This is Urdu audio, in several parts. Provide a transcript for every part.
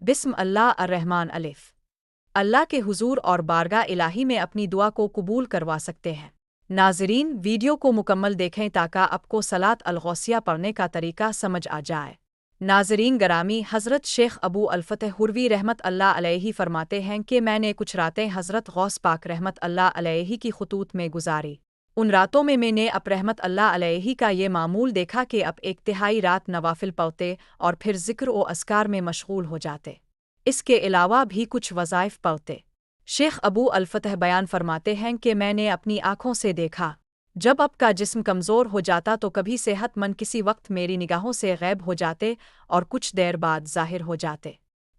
بسم اللہ الرحمن الف۔ اللہ کے حضور اور بارگاہ الہی میں اپنی دعا کو قبول کروا سکتے ہیں۔ ناظرین، ویڈیو کو مکمل دیکھیں تاکہ آپ کو صلاۃ الغوثیہ پڑھنے کا طریقہ سمجھ آ جائے۔ ناظرین گرامی، حضرت شیخ ابو الفتح حروی رحمت اللہ علیہ فرماتے ہیں کہ میں نے کچھ راتیں حضرت غوث پاک رحمت اللہ علیہ کی خطوط میں گزاری۔ ان راتوں میں نے اپ رحمت اللہ علیہ کا یہ معمول دیکھا کہ اب ایک تہائی رات نوافل پڑھتے اور پھر ذکر و اذکار میں مشغول ہو جاتے۔ اس کے علاوہ بھی کچھ وظائف پڑھتے۔ شیخ ابو الفتح بیان فرماتے ہیں کہ میں نے اپنی آنکھوں سے دیکھا، جب اب کا جسم کمزور ہو جاتا تو کبھی صحت مند کسی وقت میری نگاہوں سے غائب ہو جاتے اور کچھ دیر بعد ظاہر ہو جاتے۔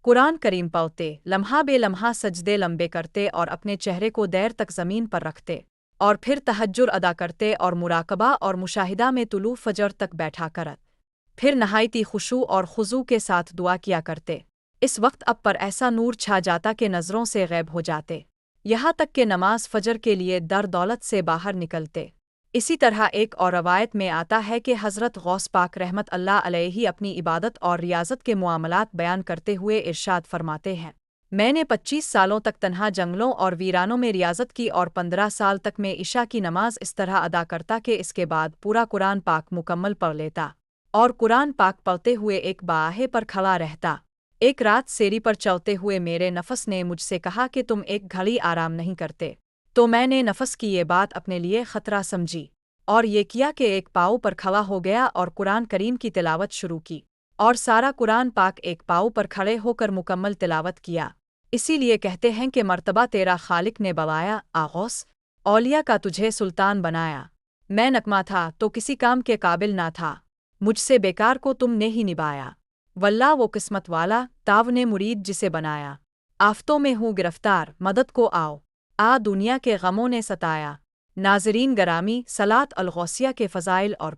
قرآن کریم پڑھتے، لمحہ بے لمحہ سجدے لمبے کرتے اور اپنے چہرے کو دیر تک زمین پر رکھتے، اور پھر تہجد ادا کرتے اور مراقبہ اور مشاہدہ میں طلوع فجر تک بیٹھا کرت، پھر نہایتی خشوع اور خضوع کے ساتھ دعا کیا کرتے۔ اس وقت اب پر ایسا نور چھا جاتا کہ نظروں سے غائب ہو جاتے، یہاں تک کہ نماز فجر کے لیے در دولت سے باہر نکلتے۔ اسی طرح ایک اور روایت میں آتا ہے کہ حضرت غوث پاک رحمت اللہ علیہ اپنی عبادت اور ریاضت کے معاملات بیان کرتے ہوئے ارشاد فرماتے ہیں، میں نے 25 سالوں تک تنہا جنگلوں اور ویرانوں میں ریاضت کی اور 15 سال تک میں عشاء کی نماز اس طرح ادا کرتا کہ اس کے بعد پورا قرآن پاک مکمل پڑھ لیتا، اور قرآن پاک پڑھتے ہوئے ایک باہے پر کھڑا رہتا۔ ایک رات سیری پر چلتے ہوئے میرے نفس نے مجھ سے کہا کہ تم ایک گھڑی آرام نہیں کرتے، تو میں نے نفس کی یہ بات اپنے لیے خطرہ سمجھی اور یہ کیا کہ ایک پاؤں پر کھڑا ہو گیا اور قرآن کریم کی تلاوت شروع کی، اور سارا قرآن پاک ایک پاؤں پر کھڑے ہو کر مکمل تلاوت کیا۔ اسی لیے کہتے ہیں کہ مرتبہ تیرا خالق نے بوایا، غوث اولیاء کا تجھے سلطان بنایا۔ میں نکما تھا تو کسی کام کے قابل نہ تھا، مجھ سے بیکار کو تم نے ہی نبھایا۔ واللہ وہ قسمت والا تاونے مرید جسے بنایا۔ آفتوں میں ہوں گرفتار، مدد کو آؤ، دنیا کے غموں نے ستایا۔ ناظرین گرامی، صلاۃ الغوثیہ کے فضائل اور